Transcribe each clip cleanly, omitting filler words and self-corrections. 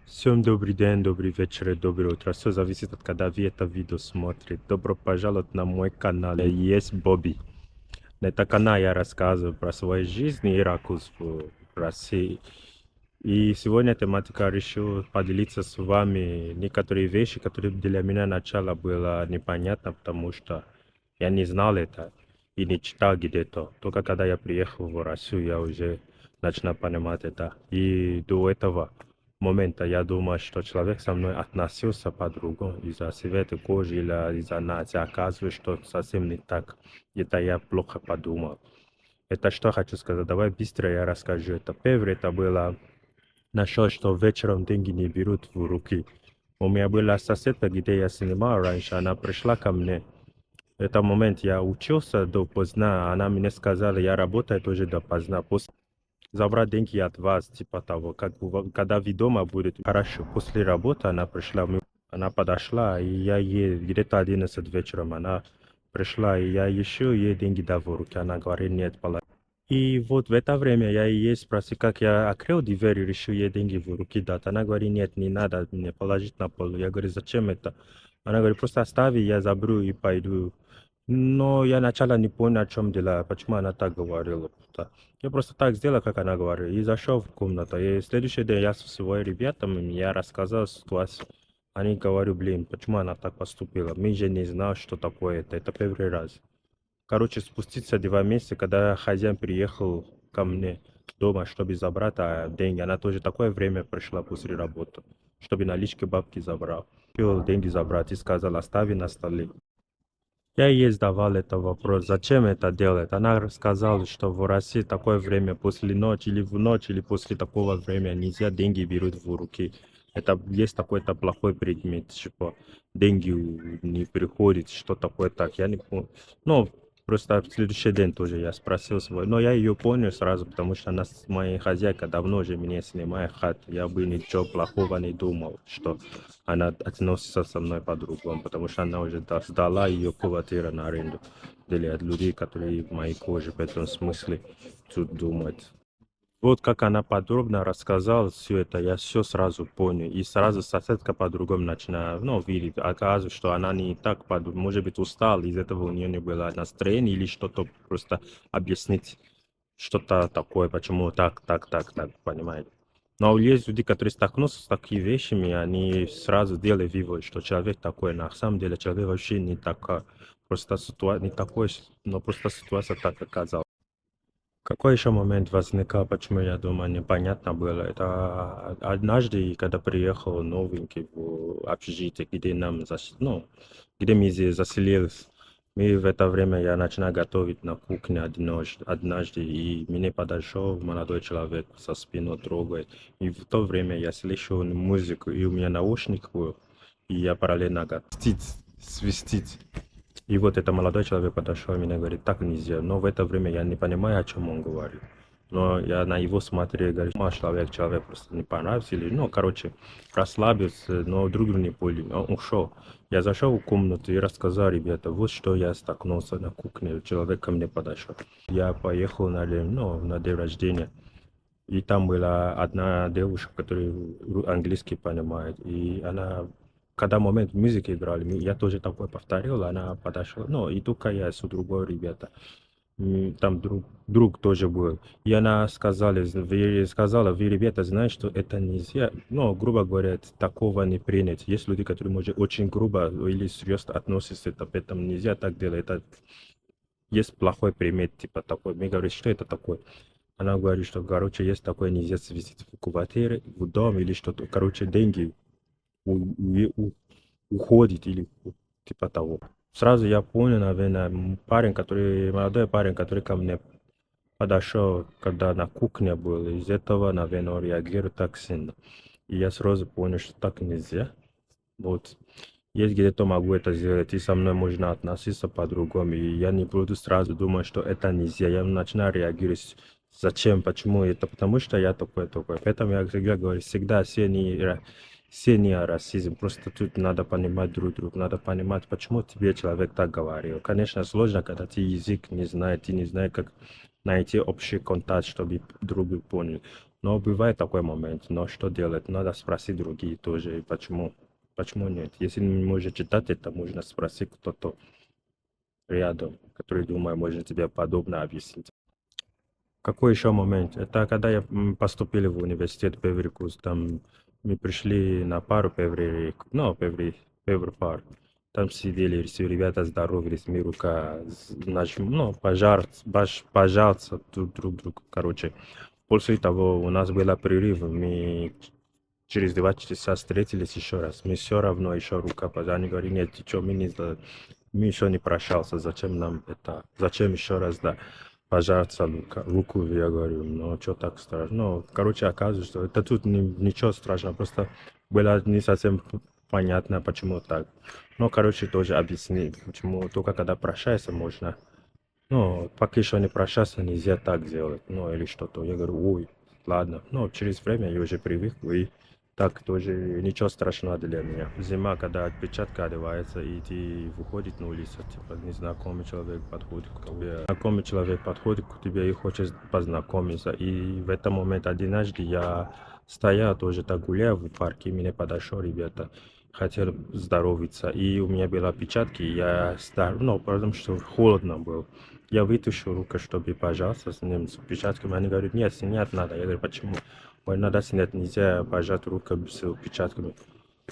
Всем добрый день, добрый вечер и доброе утро. Все зависит от когда вы это видео смотрите. Добро пожаловать на мой канал. Я есть Бобби. На этом канале я рассказываю про свою жизнь и ракурс в России. И сегодня тематика решил поделиться с вами некоторые вещи, которые для меня начало было непонятно, потому что я не знал это и не читал где-то. Только когда я приехал в Россию, я уже начал понимать это. И до этого момента я думал, что человек со мной относился по-другому из-за цвета кожи или из-за нации. Оказывается, что совсем не так. Это я плохо подумал. Это что хочу сказать. Давай быстро я расскажу. Это первое, это было нашел, что вечером деньги не берут в руки. У меня была соседка, где я снимал раньше, она пришла ко мне. В этот момент я учился до поздна, она мне сказала, я работаю тоже до поздна. После забрать деньги от вас, типа того, когда вы дома будет. Хорошо, после работы она пришла, она подошла, и я ей где-то 11 вечером, она пришла, и я еще ей деньги дал в руки. Она говорит, нет, положи. И вот в это время я ее спросил, как я открыл дверь и решил ей деньги в руки дать. Она говорит, нет, не надо мне положить на пол. Я говорю, зачем это? Она говорит, просто остави, я заберу и пойду. Но я сначала не понял, о чем дело, почему она так говорила. Я просто так сделал, как она говорила, и зашел в комнату. И следующий день я со своими ребятами, я рассказал ситуацию. Они говорят, блин, почему она так поступила? Мы же не знали, что такое это. Это первый раз. Короче, спуститься 2 месяца, когда хозяин приехал ко мне дома, чтобы забрать деньги. Она тоже такое время пришла после работы, чтобы налички бабки забрал. Хотел деньги забрать и сказал, остави на столе. Я ей задавал этот вопрос, зачем это делать. Она рассказала, что в России такое время после ночи или в ночь, или после такого времени нельзя деньги берут в руки. Это есть такой-то плохой предмет, типа деньги не приходят, что такое так, я не помню. Ну, просто в следующий день тоже я спросил свой, но я ее понял сразу, потому что она моя хозяйка давно уже меня снимает хату. Я бы ничего плохого не думал, что она относится со мной по-другому, потому что она уже сдала ее квартиру на аренду для людей, которые в моей коже, в этом смысле тут думают. Вот как она подробно рассказала все это, я все сразу понял. И сразу соседка по-другому начинает, ну, видеть. Оказывается, что она не так, может быть, устала, из этого у нее не было настроения или что-то просто объяснить, что-то такое, почему так, понимаете. Но есть люди, которые столкнутся с такими вещами, они сразу делают вывод, что человек такой. На самом деле человек вообще не такой. Просто ситуация не такой, но просто ситуация так оказалась. Какой еще момент возникал, почему я думаю, непонятно было? Это однажды, когда приехал новенький в общежитие, где ну, где мы здесь заселились, мы в это время я начинал готовить на кухне однажды, и мне подошел молодой человек со спиной трогает. И в то время я слышал музыку, и у меня наушник был, и я параллельно готовил свистить. И вот это молодой человек подошел и мне говорит, так нельзя. Но в это время я не понимаю, о чем он говорит. Но я на его смотрел и говорю, человек просто не понравился. Или, ну, короче, расслабился, но друг друга не поняли. Он ушел. Я зашел в комнату и рассказал, ребята, вот что я столкнулся на кухне. Человек ко мне подошел. Я поехал на день рождения. И там была одна девушка, которая английский понимает. И она, когда момент музыки играли, я тоже такой повторил, она подошла. Ну, и только я с другой ребята. Там друг тоже был. И она сказала, вы, ребята, знаете, что это нельзя. Ну, грубо говоря, такого не принять. Есть люди, которые, может, очень грубо или серьезно относятся, это, поэтому нельзя так делать. Это есть плохой примет, типа такой. Мне говорят, что это такое? Она говорит, что, короче, есть такое, нельзя связать в квартире, в дом или что-то. Короче, деньги уходит или типа того. Сразу я понял, наверное, молодой парень, который ко мне подошел, когда на кухне был, из этого, наверное, он реагирует так сильно. И я сразу понял, что так нельзя. Вот. Есть где-то могу это сделать, и со мной можно относиться по-другому. И я не буду сразу думать, что это нельзя. Я начинаю реагировать. Зачем? Почему это? Потому что я такой. Поэтому я всегда говорю, всегда все не расизм. Просто тут надо понимать друг друга. Надо понимать, почему тебе человек так говорил. Конечно, сложно, когда ты язык не знаешь, ты не знаешь, как найти общий контакт, чтобы друг друга понял. Но бывает такой момент, но что делать? Надо спросить другие тоже, почему нет? Если не можешь читать это, можно спросить кто-то рядом, который, думаю, может тебе подобно объяснить. Какой еще момент? Это когда я поступил в университет первый курс, там мы пришли на пару первый пар. Там сидели, все ребята здоровались, мы рука, пожаться друг другу, короче. После того у нас был перерыв, мы через 2 часа встретились еще раз. Мы все равно еще рука пожали. Они говорят, нет, ты что, мы еще не прощался, зачем нам это, зачем еще раз, да, пожаться руку, я говорю, ну, что так страшно. Ну, короче, оказывается, что это тут ничего страшного, просто было не совсем понятно, почему так. Ну, короче, тоже объяснить, почему только когда прощаешься можно. Ну, пока еще не прощаться, нельзя так делать, ну, или что-то. Я говорю, ой, ладно. Ну, через время я уже привык, и так тоже ничего страшного для меня. Зима, когда отпечатка одевается, и ты выходит на улицу, типа, незнакомый человек подходит к тебе. Знакомый человек подходит к тебе и хочет познакомиться. И в этот момент однажды я стоял, тоже так гулял в парке, мне подошел ребята, хотел здоровиться. И у меня были опечатки, ну, потому что холодно было. Я вытащил руку, чтобы пожаться с ним, с печатками. Они говорят, нет, снять надо. Я говорю, почему? Ой, надо снять, нельзя пожать руку с печатками.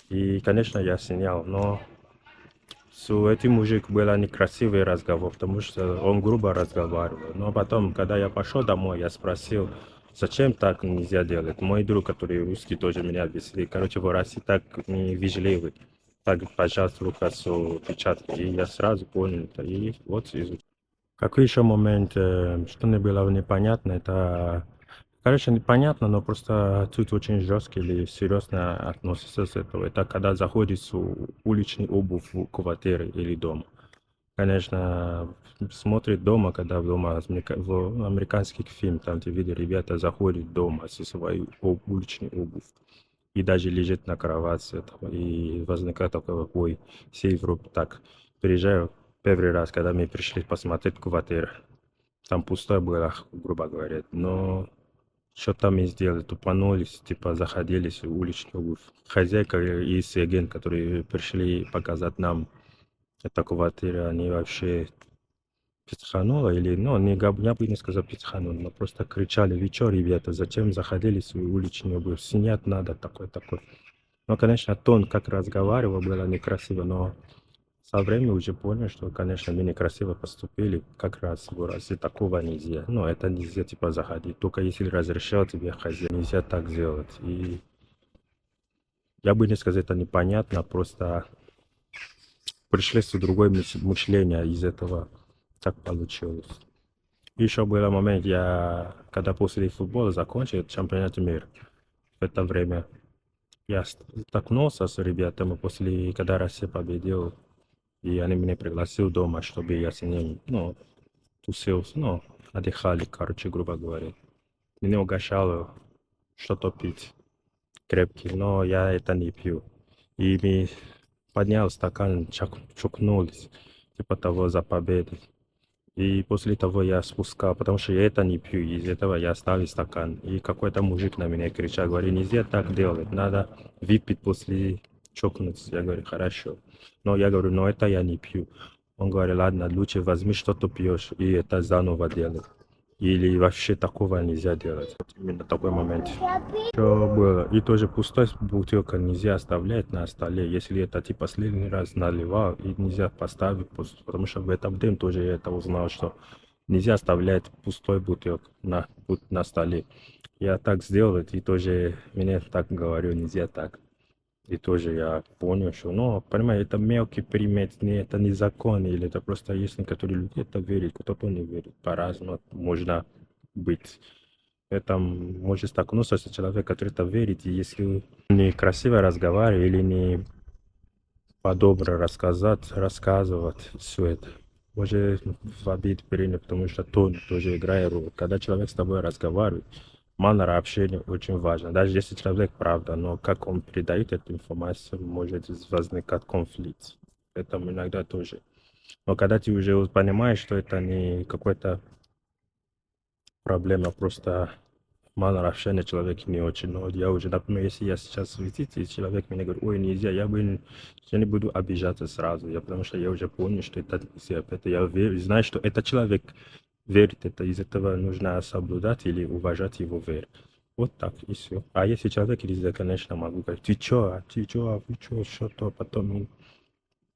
И, конечно, я снял, но с этим мужиком был некрасивый разговор, потому что он грубо разговаривал. Но потом, когда я пошел домой, я спросил, зачем так нельзя делать. Мой друг, который русский, тоже меня объяснил. Короче, в России так невежливый. Так пожать руку с печаткой. И я сразу понял это. И вот изучил. Какой еще момент, что мне было непонятно, это, короче, непонятно, но просто тут очень жестко или серьезно относится с этого. Это когда заходит с уличной обувь в квартиры или дома. Конечно, смотрит дома, когда в дома в американских фильмах, там, где видят, ребята заходят дома со своей уличной обувь. И даже лежит на кровати этого. И возникает такой, ой, все Европы так. Приезжаю первый раз, когда мы пришли посмотреть квартиру. Там пустой было, грубо говоря. Но что там и сделали, тупанулись, типа заходились в уличную обувь. Хозяйка и агент, которые пришли показать нам эту квартиру, они вообще писханула или, ну, я бы не сказал писханула, но просто кричали, вы что, ребята, зачем заходили в свою уличную обувь, снять надо, такой. Ну, конечно, тон, как разговаривал, было некрасиво, но со временем уже понял, что, конечно, мы некрасиво поступили, как раз в России такого нельзя. Ну, это нельзя, типа, заходить, только если разрешал тебе хозяин, нельзя так делать. И я бы не сказал, это непонятно, просто пришли с другое мышление из этого, так получилось. Еще был момент, когда после футбола закончил чемпионат мира, в это время я столкнулся с ребятами после, когда Россия победила, и они меня пригласили дома, чтобы я с ним, ну, тусил, ну, отдыхали, короче, грубо говоря. Меня угощало что-то пить крепкий, но я это не пью. И мы поднял стакан, чокнулись, типа того, за победу. И после того я спускал, потому что я это не пью, из этого я оставил стакан. И какой-то мужик на меня кричал, говорит, нельзя так делать, надо выпить после чокнуться. Я говорю, хорошо. Но я говорю, но это я не пью. Он говорит, ладно, лучше возьми, что ты пьешь, и это заново делай. Или вообще такого нельзя делать. Вот именно такой момент. Что было? И тоже пустой бутылка нельзя оставлять на столе, если это ты последний раз наливал, и нельзя поставить, потому что в этом день тоже я это узнал, что нельзя оставлять пустой бутылку на столе. Я так сделал, и тоже мне так говорю, нельзя так. И тоже я понял, что, ну, понимаю, это мелкий примет, не, это не закон, или это просто есть некоторые люди, это верят, кто-то не верит, по-разному можно быть. Это может столкнуться с человеком, который это верит, и если не красиво разговаривать или не по-доброму рассказывать все это, может в обид принять, потому что тон тоже играет роль. Когда человек с тобой разговаривает, манера общения очень важна. Даже если человек правда, но как он передает эту информацию, может возникать конфликт. Это иногда тоже. Но когда ты уже понимаешь, что это не какая-то проблема, просто малообщенный человек не очень. Но я уже, например, если я сейчас в визите, и человек мне говорит, ой, нельзя, я не буду обижаться сразу, потому что я уже понял, что это нельзя. Это я знаю, что этот человек верит, это из этого нужно соблюдать или уважать его веру. Вот так и все. А если человек нельзя, конечно, могу говорить, ты чё, вы чё, что-то, потом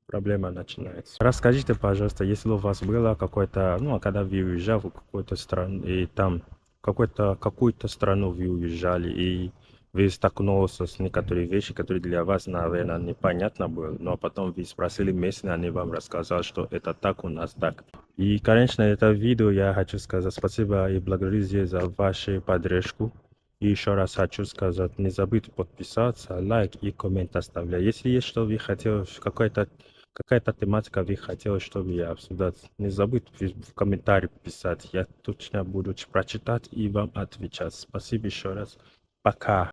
проблема начинается. Расскажите, пожалуйста, если у вас было какой-то, ну, когда вы уезжали в какую-то страну, и там какую-то страну вы уезжали, и вы столкнулись с некоторыми вещи, которые для вас, наверное, непонятно было, но потом вы спросили местных, они вам рассказали, что это так, у нас так. И, конечно, это видео я хочу сказать спасибо и благодарю за вашу поддержку. И еще раз хочу сказать, не забудьте подписаться, лайк и коммент оставлять. Если есть что вы хотели, какая-то тематика вы хотели, чтобы я обсудил, не забудьте в комментарии писать. Я точно буду прочитать и вам отвечать. Спасибо еще раз. Пока.